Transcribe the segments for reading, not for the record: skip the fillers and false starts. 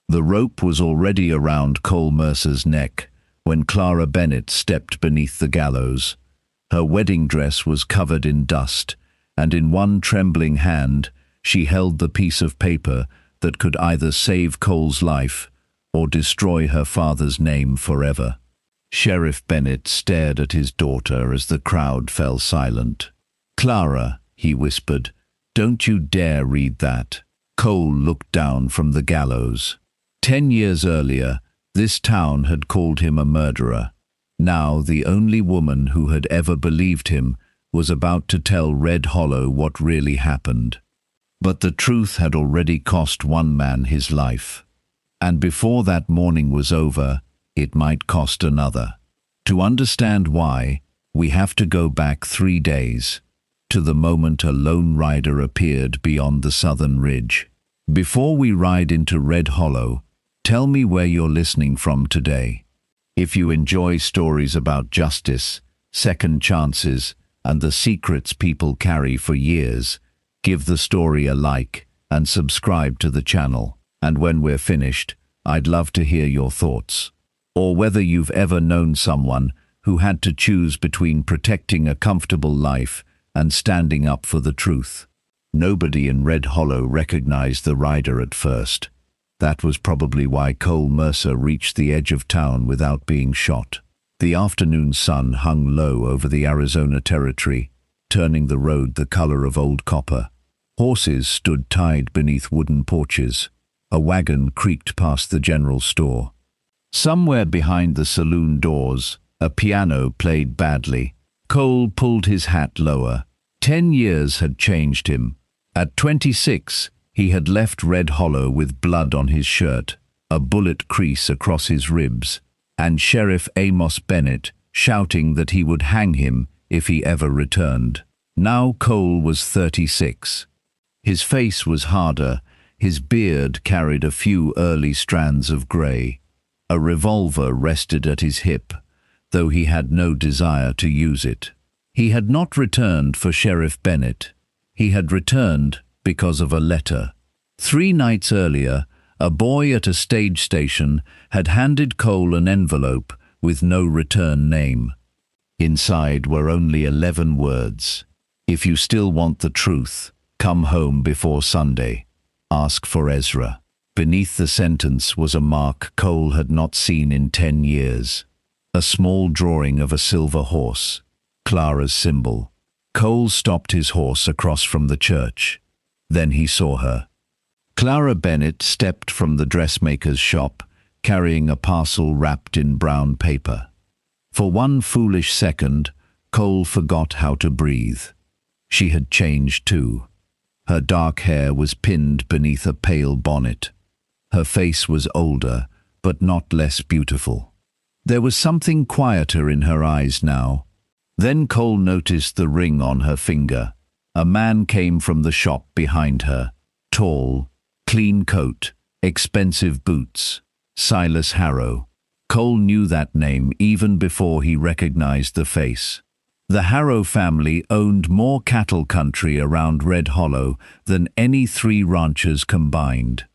The rope was already around Cole Mercer's neck when Clara Bennett stepped beneath the gallows. Her wedding dress was covered in dust, and in one trembling hand she held the piece of paper that could either save Cole's life or destroy her father's name forever. Sheriff Bennett stared at his daughter as the crowd fell silent. "Clara," he whispered, "don't you dare read that." Cole looked down from the gallows. 10 years earlier, this town had called him a murderer. Now the only woman who had ever believed him was about to tell Red Hollow what really happened. But the truth had already cost one man his life. And before that morning was over, it might cost another. To understand why, we have to go back 3 days, to the moment a lone rider appeared beyond the southern ridge. Before we ride into Red Hollow, tell me where you're listening from today. If you enjoy stories about justice, second chances, and the secrets people carry for years, give the story a like and subscribe to the channel. And when we're finished, I'd love to hear your thoughts. Or whether you've ever known someone who had to choose between protecting a comfortable life and standing up for the truth. Nobody in Red Hollow recognized the rider at first. That was probably why Cole Mercer reached the edge of town without being shot. The afternoon sun hung low over the Arizona Territory, turning the road the color of old copper. Horses stood tied beneath wooden porches. A wagon creaked past the general store. Somewhere behind the saloon doors, a piano played badly. Cole pulled his hat lower. 10 years had changed him. At 26, he had left Red Hollow with blood on his shirt, a bullet crease across his ribs, and Sheriff Amos Bennett shouting that he would hang him if he ever returned. Now Cole was 36. His face was harder, his beard carried a few early strands of grey. A revolver rested at his hip, though he had no desire to use it. He had not returned for Sheriff Bennett. He had returned because of a letter. 3 nights earlier, a boy at a stage station had handed Cole an envelope with no return name. Inside were only 11 words. "If you still want the truth, come home before Sunday. Ask for Ezra." Beneath the sentence was a mark Cole had not seen in 10 years. A small drawing of a silver horse, Clara's symbol. Cole stopped his horse across from the church. Then he saw her. Clara Bennett stepped from the dressmaker's shop, carrying a parcel wrapped in brown paper. For one foolish second, Cole forgot how to breathe. She had changed too. Her dark hair was pinned beneath a pale bonnet. Her face was older, but not less beautiful. There was something quieter in her eyes now. Then Cole noticed the ring on her finger. A man came from the shop behind her. Tall, clean coat, expensive boots. Silas Harrow. Cole knew that name even before he recognized the face. The Harrow family owned more cattle country around Red Hollow than any 3 ranchers combined.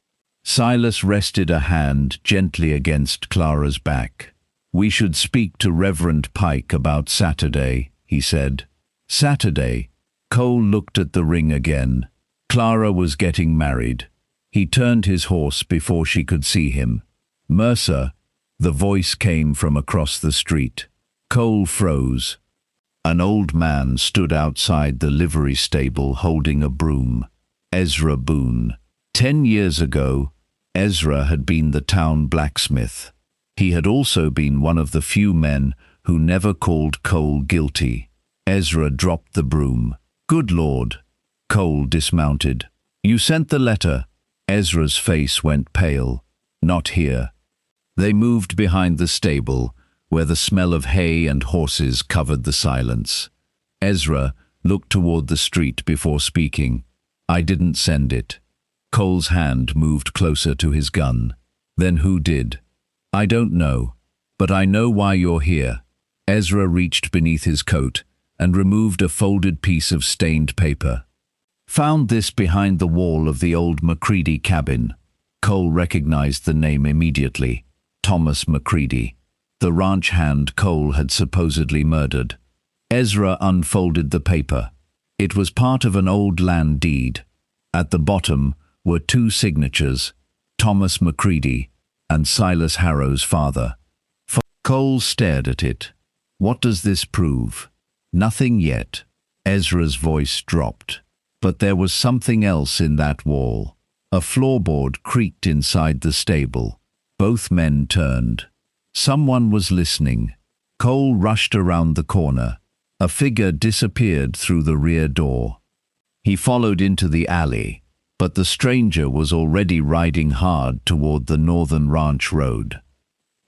Silas rested a hand gently against Clara's back. "We should speak to Reverend Pike about Saturday," he said. Saturday. Cole looked at the ring again. Clara was getting married. He turned his horse before she could see him. "Mercer," the voice came from across the street. Cole froze. An old man stood outside the livery stable holding a broom. Ezra Boone. 10 years ago, Ezra had been the town blacksmith. He had also been one of the few men who never called Cole guilty. Ezra dropped the broom. "Good Lord." Cole dismounted. "You sent the letter." Ezra's face went pale. "Not here." They moved behind the stable, where the smell of hay and horses covered the silence. Ezra looked toward the street before speaking. "I didn't send it." Cole's hand moved closer to his gun. "Then who did?" "I don't know, but I know why you're here." Ezra reached beneath his coat and removed a folded piece of stained paper. "Found this behind the wall of the old McCready cabin." Cole recognized the name immediately. Thomas McCready, the ranch hand Cole had supposedly murdered. Ezra unfolded the paper. It was part of an old land deed. At the bottom were two signatures, Thomas McCready and Silas Harrow's father. Cole stared at it. What does this prove? Nothing yet. Ezra's voice dropped. But there was something else in that wall. A floorboard creaked inside the stable. Both men turned. Someone was listening. Cole rushed around the corner. A figure disappeared through the rear door. He followed into the alley, but the stranger was already riding hard toward the northern ranch road.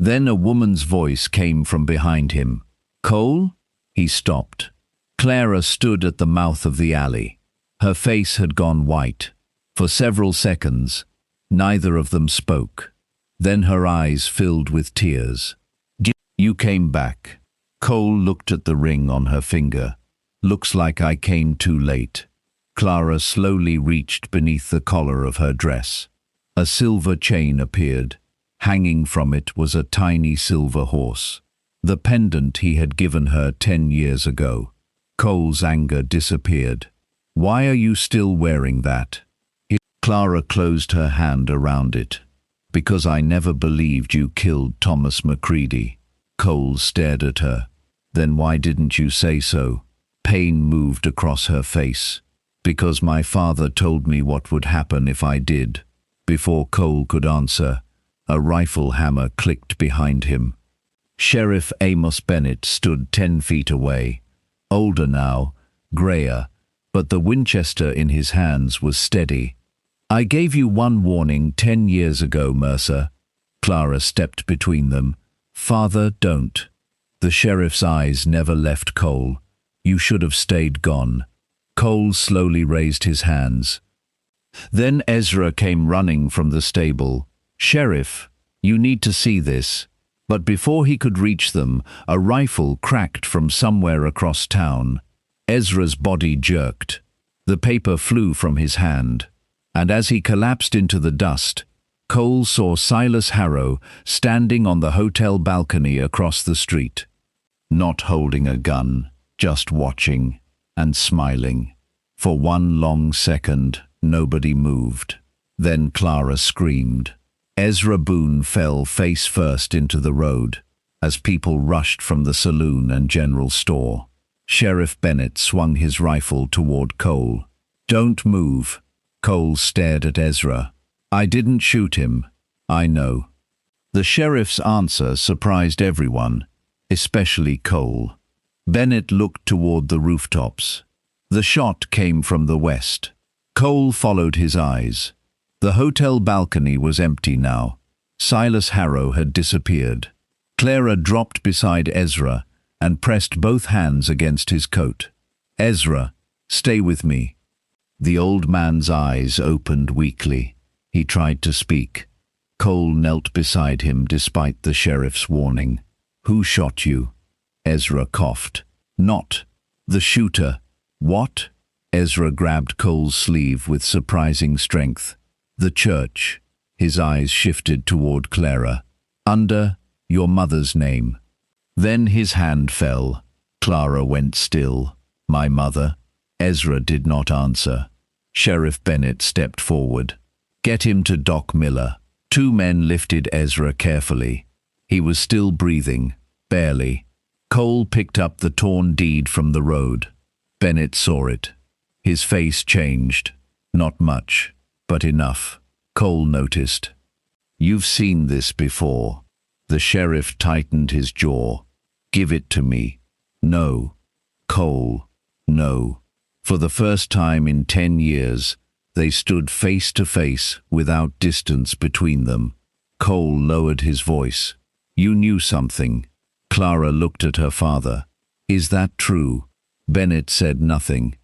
Then a woman's voice came from behind him. "Cole?" He stopped. Clara stood at the mouth of the alley. Her face had gone white. For several seconds, neither of them spoke. Then her eyes filled with tears. "You came back." Cole looked at the ring on her finger. "Looks like I came too late." Clara slowly reached beneath the collar of her dress. A silver chain appeared. Hanging from it was a tiny silver horse, the pendant he had given her 10 years ago. Cole's anger disappeared. "Why are you still wearing that?" Clara closed her hand around it. "Because I never believed you killed Thomas McCready." Cole stared at her. "Then why didn't you say so?" Pain moved across her face. "Because my father told me what would happen if I did." Before Cole could answer, a rifle hammer clicked behind him. Sheriff Amos Bennett stood 10 feet away. Older now, grayer, but the Winchester in his hands was steady. "I gave you one warning 10 years ago, Mercer." Clara stepped between them. "Father, don't." The sheriff's eyes never left Cole. "You should have stayed gone." Cole slowly raised his hands. Then Ezra came running from the stable. "Sheriff, you need to see this." But before he could reach them, a rifle cracked from somewhere across town. Ezra's body jerked. The paper flew from his hand, and as he collapsed into the dust, Cole saw Silas Harrow standing on the hotel balcony across the street. Not holding a gun, just watching and smiling. For one long second, nobody moved. Then Clara screamed. Ezra Boone fell face first into the road as people rushed from the saloon and general store. Sheriff Bennett swung his rifle toward Cole. "Don't move." Cole stared at Ezra. "I didn't shoot him." "I know." The sheriff's answer surprised everyone, especially Cole. Bennett looked toward the rooftops. The shot came from the west. Cole followed his eyes. The hotel balcony was empty now. Silas Harrow had disappeared. Clara dropped beside Ezra and pressed both hands against his coat. "Ezra, stay with me." The old man's eyes opened weakly. He tried to speak. Cole knelt beside him despite the sheriff's warning. "Who shot you?" Ezra coughed. "Not the shooter." "What?" Ezra grabbed Cole's sleeve with surprising strength. "The church." His eyes shifted toward Clara. "Under your mother's name." Then his hand fell. Clara went still. "My mother?" Ezra did not answer. Sheriff Bennett stepped forward. "Get him to Doc Miller." 2 men lifted Ezra carefully. He was still breathing, barely. Cole picked up the torn deed from the road. Bennett saw it. His face changed. Not much, but enough. Cole noticed. "You've seen this before." The sheriff tightened his jaw. "Give it to me." "No." "Cole, no." For the first time in 10 years, they stood face to face without distance between them. Cole lowered his voice. "You knew something." Clara looked at her father. "Is that true?" Bennett said nothing.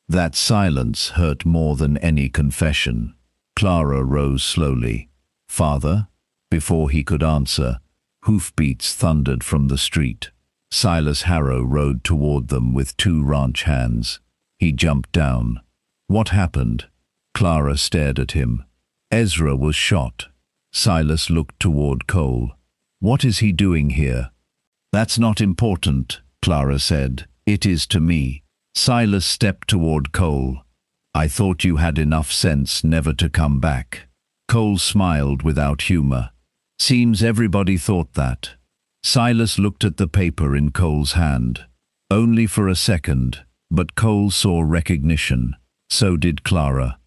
That silence hurt more than any confession. Clara rose slowly. "Father?" Before he could answer, hoofbeats thundered from the street. Silas Harrow rode toward them with 2 ranch hands. He jumped down. "What happened?" Clara stared at him. Ezra was shot. Silas looked toward Cole. What is he doing here? That's not important, Clara said. It is to me. Silas stepped toward Cole. I thought you had enough sense never to come back. Cole smiled without humor. Seems everybody thought that. Silas looked at the paper in Cole's hand. Only for a second, but Cole saw recognition. So did Clara.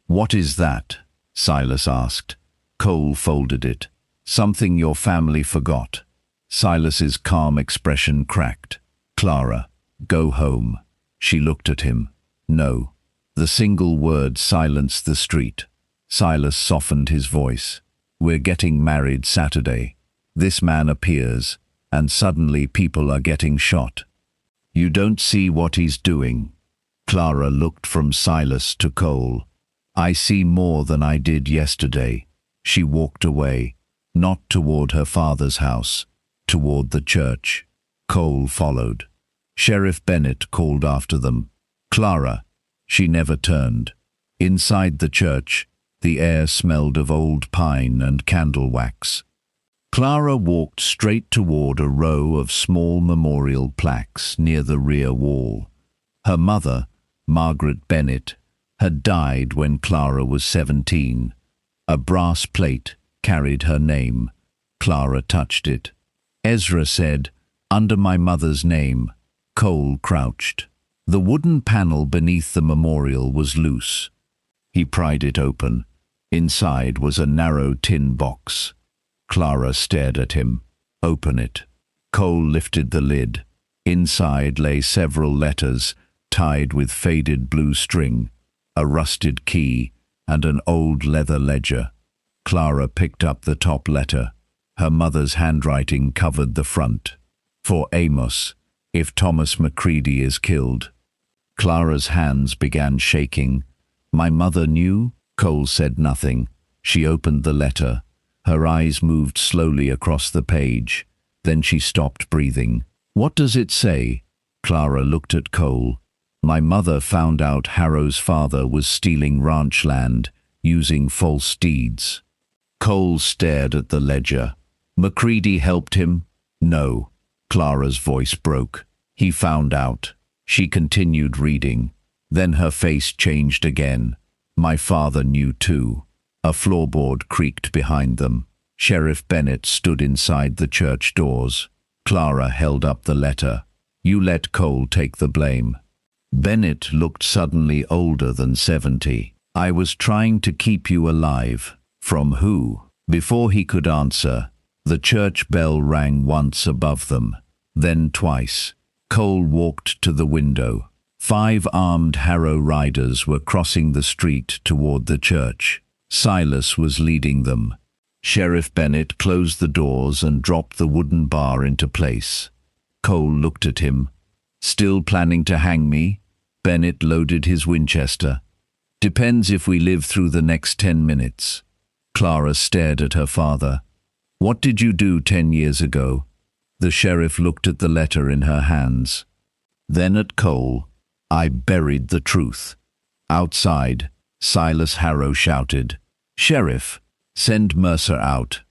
What is that? Silas asked. Cole folded it. Something your family forgot. Silas's calm expression cracked. Clara, go home. She looked at him. No. The single word silenced the street. Silas softened his voice. We're getting married Saturday. This man appears, and suddenly people are getting shot. You don't see what he's doing. Clara looked from Silas to Cole. I see more than I did yesterday. She walked away, not toward her father's house, toward the church. Cole followed. Sheriff Bennett called after them. Clara. She never turned. Inside the church, the air smelled of old pine and candle wax. Clara walked straight toward a row of small memorial plaques near the rear wall. Her mother, Margaret Bennett, had died when Clara was 17. A brass plate carried her name. Clara touched it. Ezra said, "Under my mother's name." Cole crouched. The wooden panel beneath the memorial was loose. He pried it open. Inside was a narrow tin box. Clara stared at him. Open it. Cole lifted the lid. Inside lay several letters, tied with faded blue string, a rusted key, and an old leather ledger. Clara picked up the top letter. Her mother's handwriting covered the front. For Amos, if Thomas McCready is killed. Clara's hands began shaking. My mother knew? Cole said nothing. She opened the letter. Her eyes moved slowly across the page. Then she stopped breathing. What does it say? Clara looked at Cole. My mother found out Harrow's father was stealing ranch land, using false deeds. Cole stared at the ledger. McCready helped him? No. Clara's voice broke. He found out. She continued reading. Then her face changed again. My father knew too. A floorboard creaked behind them. Sheriff Bennett stood inside the church doors. Clara held up the letter. You let Cole take the blame. Bennett looked suddenly older than 70. I was trying to keep you alive. From who? Before he could answer, the church bell rang once above them, then twice. Cole walked to the window. 5 armed Harrow riders were crossing the street toward the church. Silas was leading them. Sheriff Bennett closed the doors and dropped the wooden bar into place. Cole looked at him. Still planning to hang me? Bennett loaded his Winchester. Depends if we live through the next 10 minutes. Clara stared at her father. What did you do 10 years ago? The sheriff looked at the letter in her hands. Then at Cole. I buried the truth. Outside, Silas Harrow shouted, Sheriff, send Mercer out.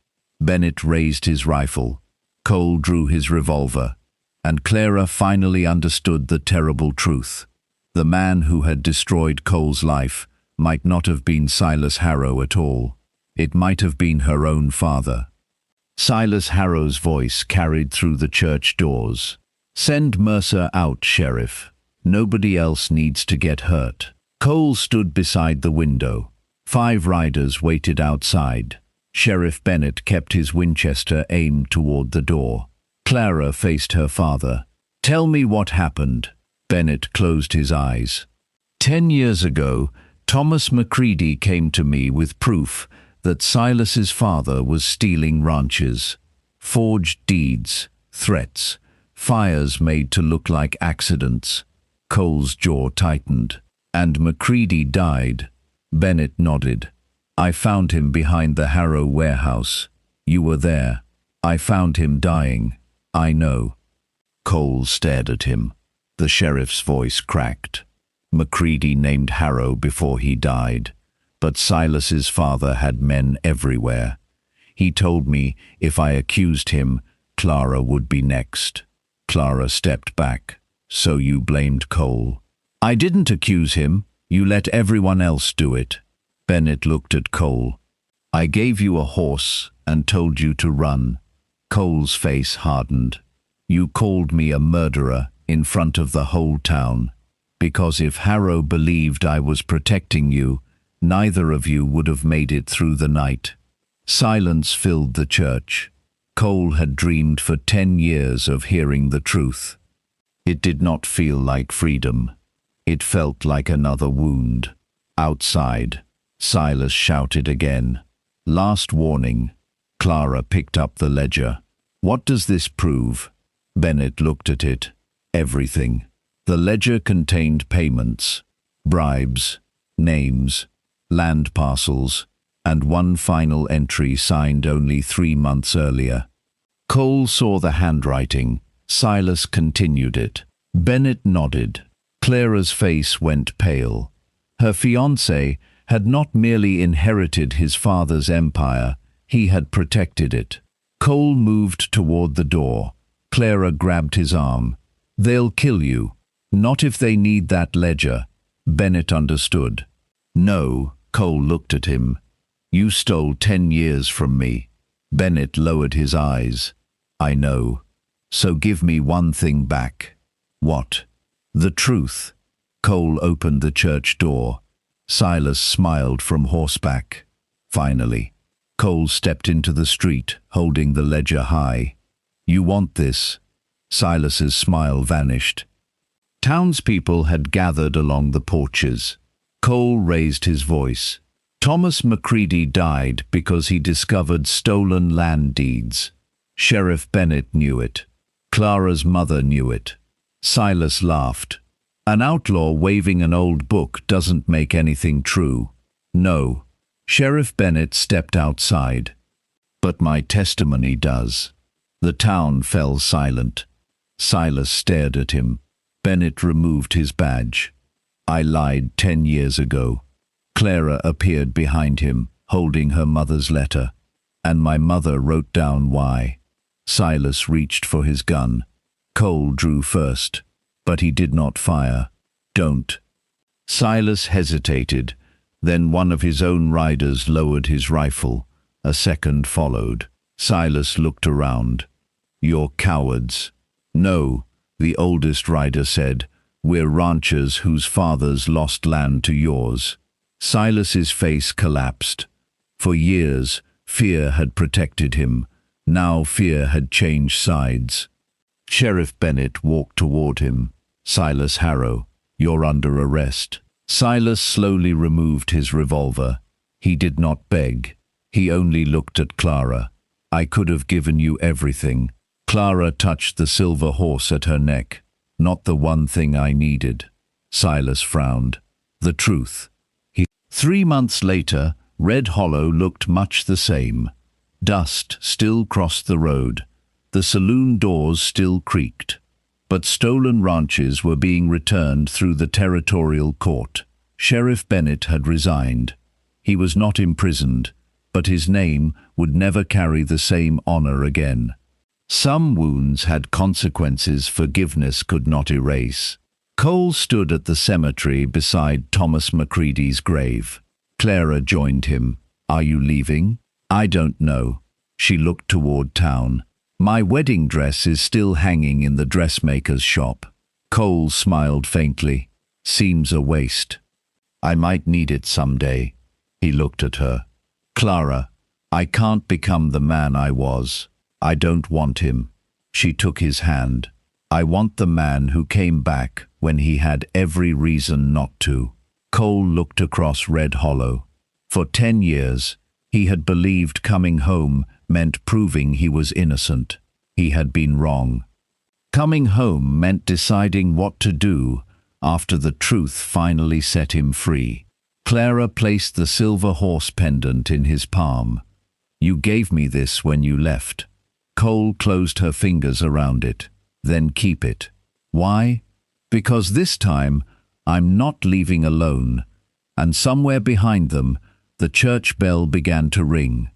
Bennett raised his rifle. Cole drew his revolver. And Clara finally understood the terrible truth. The man who had destroyed Cole's life might not have been Silas Harrow at all. It might have been her own father. Silas Harrow's voice carried through the church doors. Send Mercer out, Sheriff. Nobody else needs to get hurt. Cole stood beside the window. 5 riders waited outside. Sheriff Bennett kept his Winchester aimed toward the door. Clara faced her father. Tell me what happened. Bennett closed his eyes. 10 years ago, Thomas McCready came to me with proof that Silas's father was stealing ranches. Forged deeds, threats, fires made to look like accidents. Cole's jaw tightened. And McCready died. Bennett nodded. I found him behind the Harrow warehouse. You were there. I found him dying. I know. Cole stared at him. The sheriff's voice cracked. McCready named Harrow before he died. But Silas's father had men everywhere. He told me if I accused him, Clara would be next. Clara stepped back. So you blamed Cole. I didn't accuse him. You let everyone else do it. Bennett looked at Cole. I gave you a horse and told you to run. Cole's face hardened. You called me a murderer in front of the whole town. Because if Harrow believed I was protecting you, neither of you would have made it through the night. Silence filled the church. Cole had dreamed for 10 years of hearing the truth. It did not feel like freedom. It felt like another wound. Outside, Silas shouted again. Last warning. Clara picked up the ledger. What does this prove? Bennett looked at it. Everything. The ledger contained payments, bribes, names, land parcels, and one final entry signed only 3 months earlier. Cole saw the handwriting. Silas continued it. Bennett nodded. Clara's face went pale. Her fiancé had not merely inherited his father's empire, he had protected it. Cole moved toward the door. Clara grabbed his arm. They'll kill you. Not if they need that ledger. Bennett understood. No, Cole looked at him. You stole 10 years from me. Bennett lowered his eyes. I know. So give me one thing back. What? The truth. Cole opened the church door. Silas smiled from horseback. Finally. Cole stepped into the street, holding the ledger high. You want this? Silas's smile vanished. Townspeople had gathered along the porches. Cole raised his voice. Thomas Macready died because he discovered stolen land deeds. Sheriff Bennett knew it. Clara's mother knew it. Silas laughed. An outlaw waving an old book doesn't make anything true. No. Sheriff Bennett stepped outside. But my testimony does. The town fell silent. Silas stared at him. Bennett removed his badge. I lied 10 years ago. Clara appeared behind him, holding her mother's letter. And my mother wrote down why. Silas reached for his gun. Cole drew first, but he did not fire. Don't. Silas hesitated. Then one of his own riders lowered his rifle. A second followed. Silas looked around. You're cowards. No, the oldest rider said. We're ranchers whose fathers lost land to yours. Silas's face collapsed. For years, fear had protected him. Now fear had changed sides. Sheriff Bennett walked toward him. Silas Harrow, you're under arrest. Silas slowly removed his revolver. He did not beg. He only looked at Clara. I could have given you everything. Clara touched the silver horse at her neck. Not the one thing I needed. Silas frowned. The truth. 3 months later, Red Hollow looked much the same. Dust still crossed the road. The saloon doors still creaked. But stolen ranches were being returned through the territorial court. Sheriff Bennett had resigned. He was not imprisoned, but his name would never carry the same honor again. Some wounds had consequences forgiveness could not erase. Cole stood at the cemetery beside Thomas Macready's grave. Clara joined him. Are you leaving? I don't know. She looked toward town. My wedding dress is still hanging in the dressmaker's shop. Cole smiled faintly. Seems a waste. I might need it someday. He looked at her. Clara, I can't become the man I was. I don't want him. She took his hand. I want the man who came back when he had every reason not to. Cole looked across Red Hollow. For 10 years, he had believed coming home meant proving he was innocent. He had been wrong. Coming home meant deciding what to do after the truth finally set him free. Clara placed the silver horse pendant in his palm. You gave me this when you left. Cole closed her fingers around it. Then keep it. Why? Because this time I'm not leaving alone, and somewhere behind them The church bell began to ring.